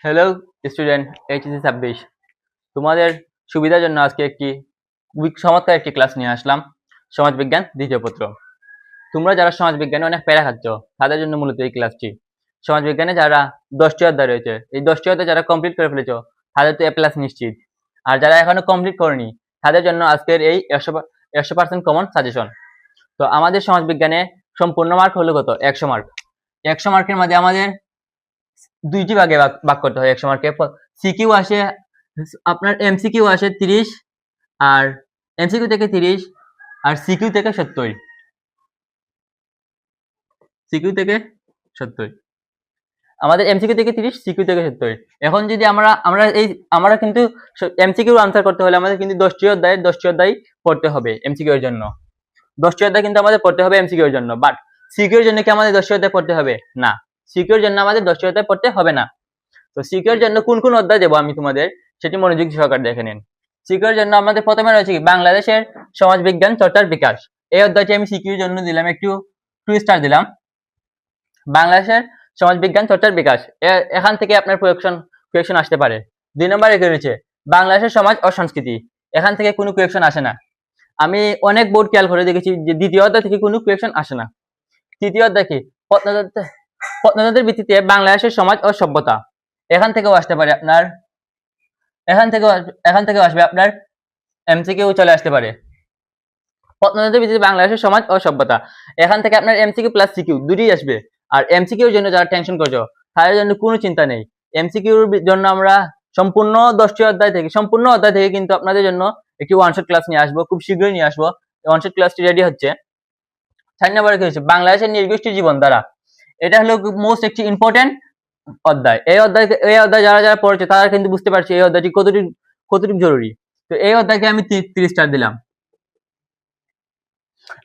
Hello student, HSC 26 তোমাদের সুবিধার জন্য আজকে একটি চমৎকার একটি ক্লাস নিয়ে আসলাম। সমাজবিজ্ঞান দ্বিতীয় পত্র। তোমরা যারা সমাজবিজ্ঞানে অনেক প্যারা খাচ্ছ তাদের জন্য মূলত এই ক্লাসটি। সমাজবিজ্ঞানে যারা 10টি অধ্যায় রয়েছে, এই 10টি অধ্যায় যারা কমপ্লিট করে ফেলেছো তাদের তো A+ নিশ্চিত। আর যারা এখনো কমপ্লিট করেনি তাদের জন্য আজকের এই 100% কমন সাজেশন। তো আমাদের সমাজবিজ্ঞানে সম্পূর্ণ মার্ক হলো কত? 100 মার্ক। 100 মার্কের মধ্যে আমাদের দুইটি ভাগে ভাগ করতে হয়। 100 মার্কে সিকিউ আসে, আপনার এমসিকিউ আসে 30, আর এমসিকিউ থেকে 30 আর সিকিউ থেকে 70। সিকিউ থেকে 70, আমাদের এমসিকিউ থেকে 30, সিকিউ থেকে 70। এখন যদি আমরা কিন্তু এমসিকিউ আনসার করতে হলে আমাদের কিন্তু 10টি অধ্যায় পড়তে হবে এমসিকিউ এর জন্য। 10টি অধ্যায় কিন্তু আমাদের পড়তে হবে এমসিকিউ এর জন্য। বাট সিকিউ এর জন্য কি আমাদের 10টি অধ্যায় পড়তে হবে? না, সিকিউ এর জন্য আমাদের 10টি অধ্যায় পড়তে হবে না। তো সিকিউর জন্য কোন কোন অধ্যায় দেবো আমি তোমাদের, সেটি মনোযোগ সহকারে দেখে নিন। সিকিউর জন্য আমাদের প্রথমে রয়েছে কি বাংলাদেশের সমাজবিজ্ঞান চর্চার বিকাশ। এই অধ্যায়টি আমি সিকিউর জন্য দিলাম একটু 2 স্টার দিলাম। বাংলাদেশের সমাজবিজ্ঞান চর্চার বিকাশ, এখান থেকে আপনার কোয়েকশন আসতে পারে। 2 নম্বরে রয়েছে বাংলাদেশের সমাজ ও সংস্কৃতি, এখান থেকে কোনো কোয়েকশন আসে না। আমি অনেক বোর্ড খেয়াল করে দেখেছি যে দ্বিতীয় অধ্যায় থেকে কোনো কোয়েকশন আসে না। তৃতীয় অধ্যায় কি প্রত্নতত্ত্বের ভিত্তিতে বাংলাদেশের সমাজ ও সভ্যতা, এখান থেকেও আসতে পারে আপনার, এখান থেকেও আসবে আপনার এমসিকিউ চলে আসতে পারে। প্রত্নতত্ত্বের ভিত্তিতে বাংলাদেশের সমাজ ও সভ্যতা, এখান থেকে আপনার এমসিকিউ প্লাস সিকিউ দুটোই আসবে। আর এমসিকিউর জন্য যারা টেনশন করছো তাদের জন্য কোনো চিন্তা নেই। এমসিকিউর জন্য আমরা সম্পূর্ণ 10টি অধ্যায় থেকে কিন্তু আপনাদের জন্য একটি ওয়ানশট ক্লাস নিয়ে আসবো, খুব শীঘ্রই নিয়ে আসবো। ওয়ানশট ক্লাসটি রেডি হচ্ছে। 4 নম্বরে কি হচ্ছে বাংলাদেশের নির্গোষ্ঠী জীবনধারা, এটা হলো মোস্ট একটি ইম্পর্টেন্ট অধ্যায়। এই অধ্যায় যারা যারা পড়েছে তারা কিন্তু বুঝতে পারছে এই অধ্যায়টি কতটুকু জরুরি। তো এই অধ্যায়কে আমি 30 স্টার দিলাম।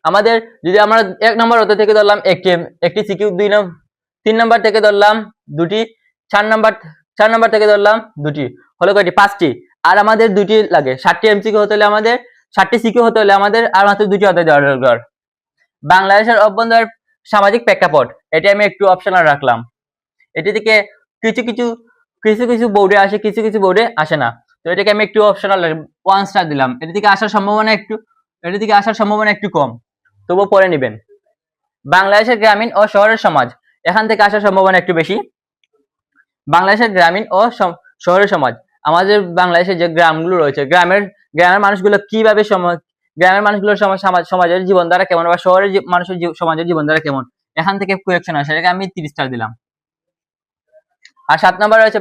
আমাদের যদি আমরা 1 নম্বর অধ্যায় থেকে ধরলাম একটি সিকিউ, 3 নম্বর থেকে ধরলাম দুটি, 4 নম্বর থেকে ধরলাম দুটি, হলো কয়টি? 5টি। আর আমাদের দুটি লাগে, 60টি এমসিকিউ হতে হলে আমাদের 60টি সিকিউ হতে হলে আমাদের আর মাত্র দুটি অধ্যায় দেওয়ার দরকার। বাংলাদেশের অভ্যন্তরের সামাজিক প্রেক্ষাপট, এটা আমি একটু অপশনাল রাখলাম। এটি থেকে কিছু বোর্ডে আসে, কিছু বোর্ডে আসে না। তো এটাকে আমি একটু অপশনাল 1 স্টার দিলাম। এটি থেকে আসার সম্ভাবনা একটু কম, তবুও পড়ে নেবেন। বাংলাদেশের গ্রামীণ ও শহরের সমাজ, এখান থেকে আসার সম্ভাবনা একটু বেশি। বাংলাদেশের গ্রামীণ ও শহরের সমাজ, আমাদের বাংলাদেশের যে গ্রামগুলো রয়েছে, গ্রামের মানুষগুলো কিভাবে গ্রামের মানুষগুলোর সমাজের জীবনধারা কেমন, বা শহরের মানুষের সমাজের জীবনধারা কেমন, এখান থেকে কোয়েকশন আসে, এটাকে আমি 30 স্টার দিলাম। আর 7 নম্বর রয়েছে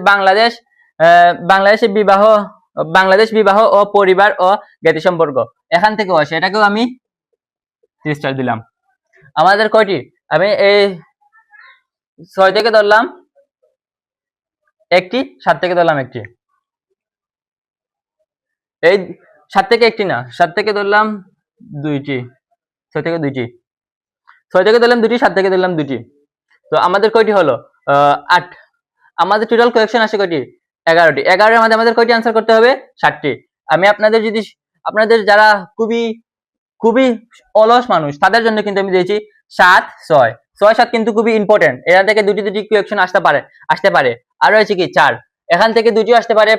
বাংলাদেশ বিবাহ ও পরিবার ও জ্ঞাতি সম্পর্ক, এখান থেকেও আসে, এটাকেও আমি 30 স্টার দিলাম। আমাদের কয়টি? আমি এই 6 থেকে ধরলাম একটি, 7 থেকে ধরলাম একটি, এই 7 থেকে একটি না, 7 থেকে ধরলাম দুইটি, 6 থেকে দুইটি, 6 থেকে ধরলাম দুটি, 7 থেকে ধরলাম দুটি। তো আমাদের কয়টি হলো? 8। আমাদের টোটাল কোয়েকশন আসে কয়টি? 11টি। 11-এর মধ্যে আমাদের কয়টি আনসার করতে হবে? 60টি। আমি আপনাদের যারা খুবই অলস মানুষ তাদের জন্য কিন্তু আমি দিয়েছি 7, 6, 7 কিন্তু খুবই ইম্পর্টেন্ট। এরা থেকে দুটি কোয়েকশন আসতে পারে। আর রয়েছে কি 4, এখান থেকে দুটিও আসতে পারে,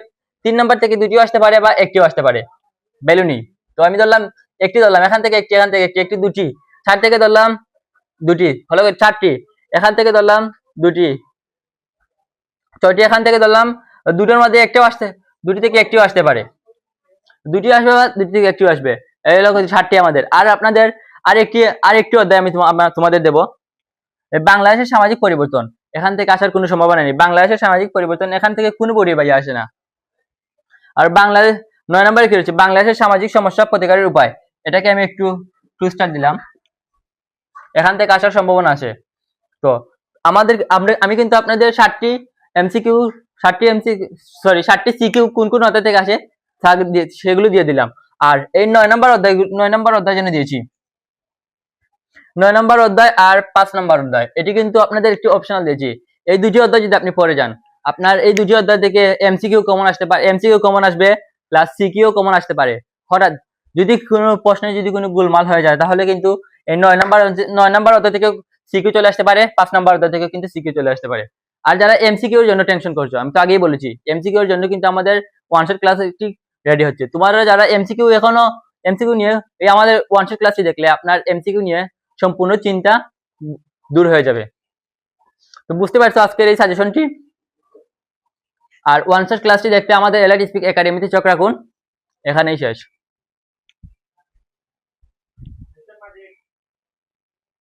3 নম্বর থেকে দুটিও আসতে পারে, বা একটিও আসতে পারে, বেলুনি। তো আমি ধরলাম একটি, ধরলাম এখান থেকে একটি, দুটি, 4 থেকে ধরলাম দুটি, হলো 4টি, এখান থেকে ধরলাম দুটি, 6টি, এখান থেকে ধরলাম দুটোর মধ্যে দুটি থেকে একটিও আসতে পারে, দুটি আসবে বা দুটি থেকে একটিও আসবে। এই হলো 60টি আমাদের। আর আপনাদের আরেকটি অধ্যায় আমি তোমাদের দেব, বাংলাদেশের সামাজিক পরিবর্তন, এখান থেকে আসার কোনো সম্ভাবনা নেই। বাংলাদেশের সামাজিক পরিবর্তন, এখান থেকে কোনো পরিবাহী আসে না। আর 9 নম্বরে কি রয়েছে বাংলাদেশের সামাজিক সমস্যা প্রতিকারের উপায়, এটাকে আমি একটু 2 স্টার দিলাম। এখান থেকে আসার সম্ভাবনা আছে। তো আমি কিন্তু আপনাদের 60টি সিকিউ কোন অধ্যায় থেকে আসে সেগুলো দিয়ে দিলাম। আর এই 9 নম্বর অধ্যায় জন্য দিয়েছি 9 নম্বর অধ্যায় আর 5 নম্বর অধ্যায়, এটি কিন্তু আপনাদের একটু অপশনাল দিয়েছি। এই দুটি অধ্যায় যদি আপনি পড়ে যান, আপনার এই দুটি অধ্যায় থেকে এমসিকিউ কমন আসবে, প্লাস সিকিউ কমন আসতে পারে। হঠাৎ যদি কোনো প্রশ্নে যদি কোনো গোলমাল হয়ে যায়, তাহলে কিন্তু এই 9 নম্বর অধ্যায় থেকে সিকিউ চলে আসতে পারে, 5 নম্বর অধ্যায় থেকে কিন্তু সিকিউ চলে আসতে পারে। আর যারা এমসিকিউ এর জন্য টেনশন করছো, আমি তো আগেই বলেছি এমসিকিউ এর জন্য কিন্তু আমাদের ওয়ান শট ক্লাস রেডি হচ্ছে। তোমরা যারা এমসিকিউ এখনো এমসিকিউ নিয়ে এই আমাদের ওয়ান শট ক্লাসটি দেখলে আপনার এমসিকিউ নিয়ে সম্পূর্ণ চিন্তা দূর হয়ে যাবে। তো বুঝতে পারছো আজকের এই সাজেশনটি। আর ওয়ান শট ক্লাসটি দেখতে আমাদের এলাইট স্পিক একাডেমিতে চোখ রাখুন। এখানেই শেষ।